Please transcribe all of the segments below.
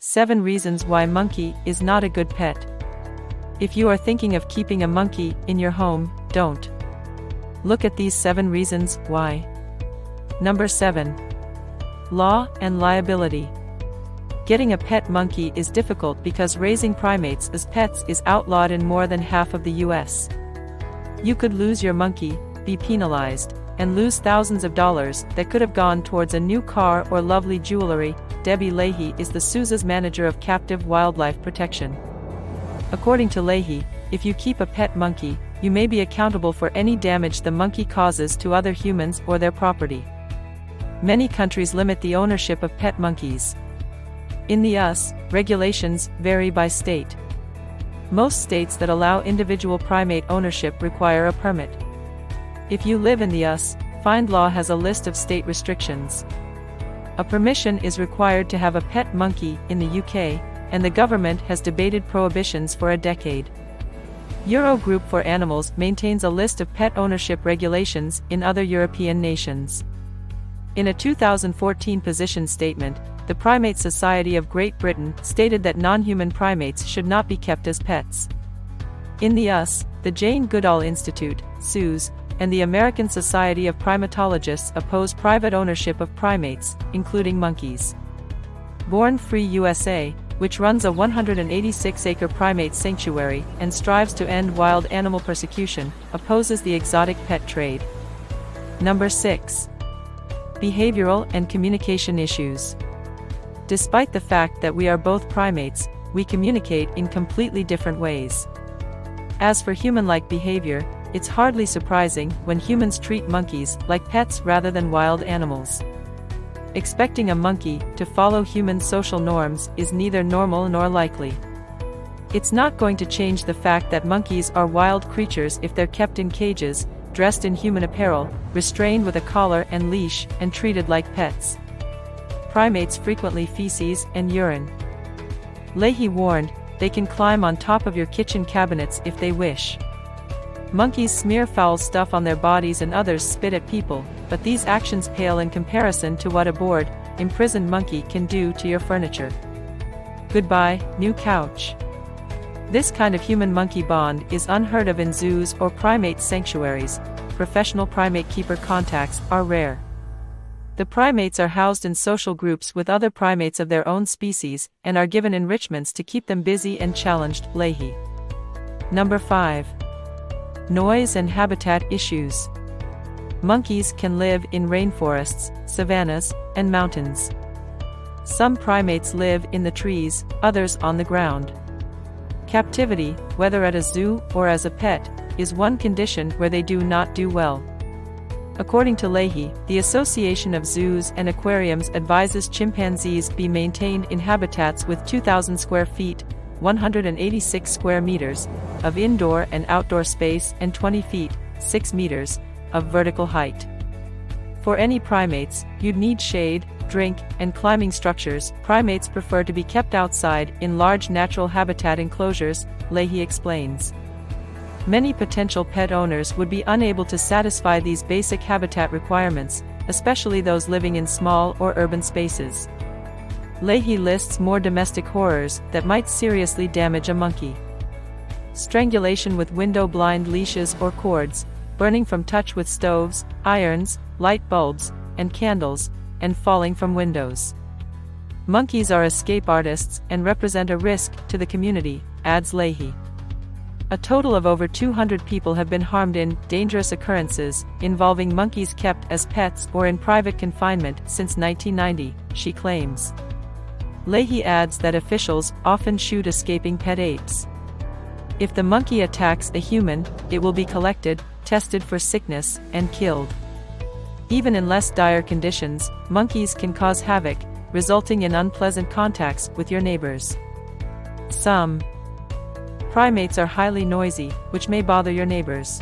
7 reasons why monkey is not a good pet. If you are thinking of keeping a monkey in your home, don't. Look at these 7 reasons why. Number 7. Law and liability. Getting a pet monkey is difficult because raising primates as pets is outlawed in more than half of the US. You could lose your monkey, be penalized, and lose thousands of dollars that could have gone towards a new car or lovely jewelry. Debbie Leahy is the Sousa's manager of captive wildlife protection. According to Leahy, if you keep a pet monkey, you may be accountable for any damage the monkey causes to other humans or their property. Many countries limit the ownership of pet monkeys. In the US, regulations vary by state. Most states that allow individual primate ownership require a permit. If you live in the US, Find Law has a list of state restrictions. A permission is required to have a pet monkey in the UK, and the government has debated prohibitions for a decade. Eurogroup for Animals maintains a list of pet ownership regulations in other European nations. In a 2014 position statement, the Primate Society of Great Britain stated that non-human primates should not be kept as pets. In the US, the Jane Goodall Institute, SUS, and the American Society of Primatologists oppose private ownership of primates, including monkeys. Born Free USA, which runs a 186-acre primate sanctuary and strives to end wild animal persecution, opposes the exotic pet trade. Number 6. Behavioral and communication issues. Despite the fact that we are both primates, we communicate in completely different ways. As for human-like behavior, it's hardly surprising when humans treat monkeys like pets rather than wild animals. Expecting a monkey to follow human social norms is neither normal nor likely. It's not going to change the fact that monkeys are wild creatures if they're kept in cages, dressed in human apparel, restrained with a collar and leash, and treated like pets. Primates frequently feces and urine. Leahy warned, they can climb on top of your kitchen cabinets if they wish. Monkeys smear foul stuff on their bodies and others spit at people, but these actions pale in comparison to what a bored, imprisoned monkey can do to your furniture. Goodbye, new couch. This kind of human-monkey bond is unheard of in zoos or primate sanctuaries. Professional primate keeper contacts are rare. The primates are housed in social groups with other primates of their own species and are given enrichments to keep them busy and challenged. Leahy. Number 5. Noise and habitat issues. Monkeys can live in rainforests, savannas, and mountains. Some primates live in the trees, others on the ground. Captivity, whether at a zoo or as a pet, is one condition where they do not do well. According to Leahy, the Association of Zoos and Aquariums advises chimpanzees be maintained in habitats with 2,000 square feet, 186 square meters, of indoor and outdoor space and 20 feet, 6 meters, of vertical height. For any primates, you'd need shade, drink, and climbing structures. Primates prefer to be kept outside in large natural habitat enclosures, Leahy explains. Many potential pet owners would be unable to satisfy these basic habitat requirements, especially those living in small or urban spaces. Leahy lists more domestic horrors that might seriously damage a monkey. Strangulation with window blind leashes or cords, burning from touch with stoves, irons, light bulbs, and candles, and falling from windows. Monkeys are escape artists and represent a risk to the community, adds Leahy. A total of over 200 people have been harmed in dangerous occurrences involving monkeys kept as pets or in private confinement since 1990, she claims. Leahy adds that officials often shoot escaping pet apes. If the monkey attacks a human, it will be collected, tested for sickness, and killed. Even in less dire conditions, monkeys can cause havoc, resulting in unpleasant contacts with your neighbors. Some primates are highly noisy, which may bother your neighbors.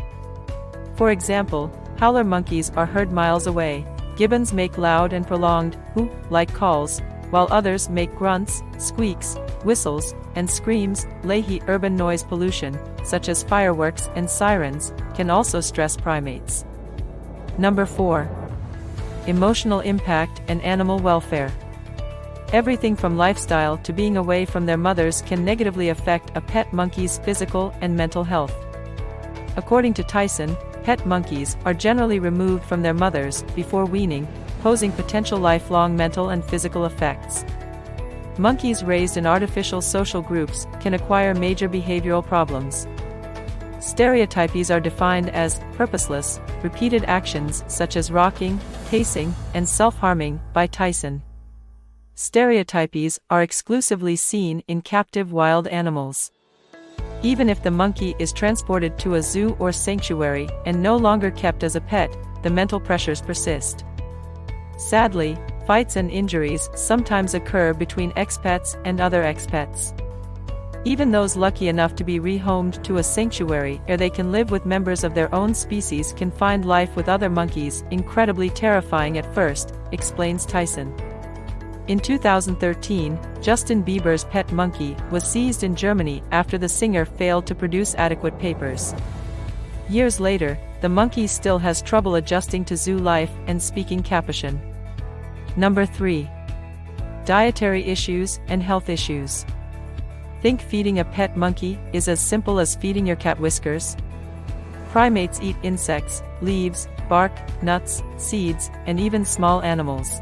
For example, howler monkeys are heard miles away. Gibbons make loud and prolonged, whoop-like calls, while others make grunts, squeaks, whistles, and screams. Leahy. Urban noise pollution, such as fireworks and sirens, can also stress primates. Number 4. Emotional impact and animal welfare. Everything from lifestyle to being away from their mothers can negatively affect a pet monkey's physical and mental health. According to Tyson, pet monkeys are generally removed from their mothers before weaning, posing potential lifelong mental and physical effects. Monkeys raised in artificial social groups can acquire major behavioral problems. Stereotypies are defined as purposeless, repeated actions such as rocking, pacing, and self-harming by Tyson. Stereotypies are exclusively seen in captive wild animals. Even if the monkey is transported to a zoo or sanctuary and no longer kept as a pet, the mental pressures persist. Sadly, fights and injuries sometimes occur between expats and other expats. Even those lucky enough to be rehomed to a sanctuary where they can live with members of their own species can find life with other monkeys incredibly terrifying at first, explains Tyson. In 2013, Justin Bieber's pet monkey was seized in Germany after the singer failed to produce adequate papers. Years later, the monkey still has trouble adjusting to zoo life and speaking Capuchin. Number 3. Dietary issues and health issues. Think feeding a pet monkey is as simple as feeding your cat whiskers? Primates eat insects, leaves, bark, nuts, seeds, and even small animals.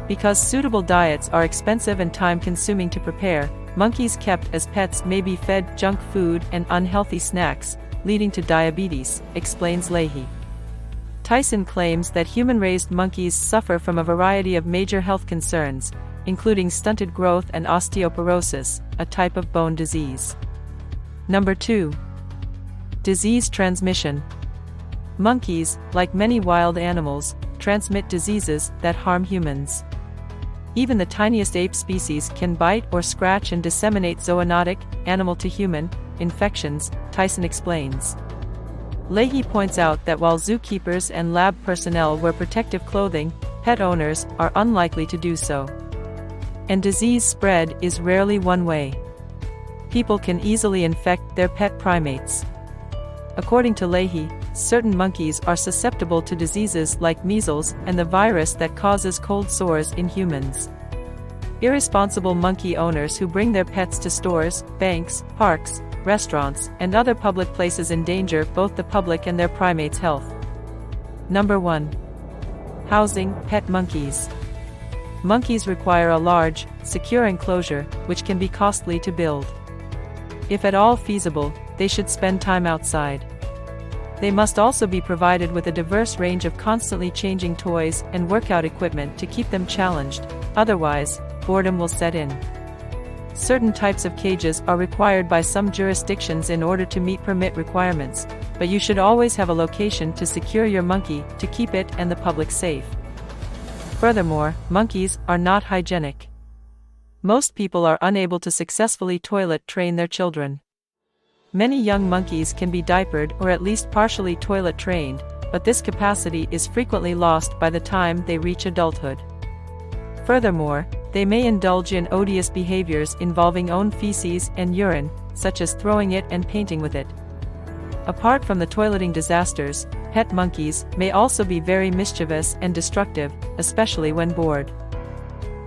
Because suitable diets are expensive and time-consuming to prepare, monkeys kept as pets may be fed junk food and unhealthy snacks, leading to diabetes, explains Leahy. Tyson claims that human-raised monkeys suffer from a variety of major health concerns, including stunted growth and osteoporosis, a type of bone disease. Number 2. Disease transmission. Monkeys, like many wild animals, transmit diseases that harm humans. Even the tiniest ape species can bite or scratch and disseminate zoonotic, animal-to-human, infections, Tyson explains. Leahy points out that while zookeepers and lab personnel wear protective clothing, pet owners are unlikely to do so. And disease spread is rarely one way. People can easily infect their pet primates. According to Leahy, certain monkeys are susceptible to diseases like measles and the virus that causes cold sores in humans. Irresponsible monkey owners who bring their pets to stores, banks, parks, restaurants, and other public places endanger both the public and their primates' health. Number 1. Housing pet monkeys. Monkeys require a large, secure enclosure, which can be costly to build. If at all feasible, they should spend time outside. They must also be provided with a diverse range of constantly changing toys and workout equipment to keep them challenged, otherwise, boredom will set in. Certain types of cages are required by some jurisdictions in order to meet permit requirements, but you should always have a location to secure your monkey to keep it and the public safe. Furthermore, monkeys are not hygienic. Most people are unable to successfully toilet train their children. Many young monkeys can be diapered or at least partially toilet trained, but this capacity is frequently lost by the time they reach adulthood. Furthermore, they may indulge in odious behaviors involving own feces and urine, such as throwing it and painting with it. Apart from the toileting disasters, pet monkeys may also be very mischievous and destructive, especially when bored.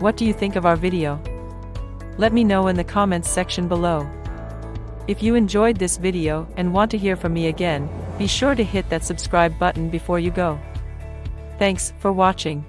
What do you think of our video? Let me know in the comments section below. If you enjoyed this video and want to hear from me again, be sure to hit that subscribe button before you go. Thanks for watching.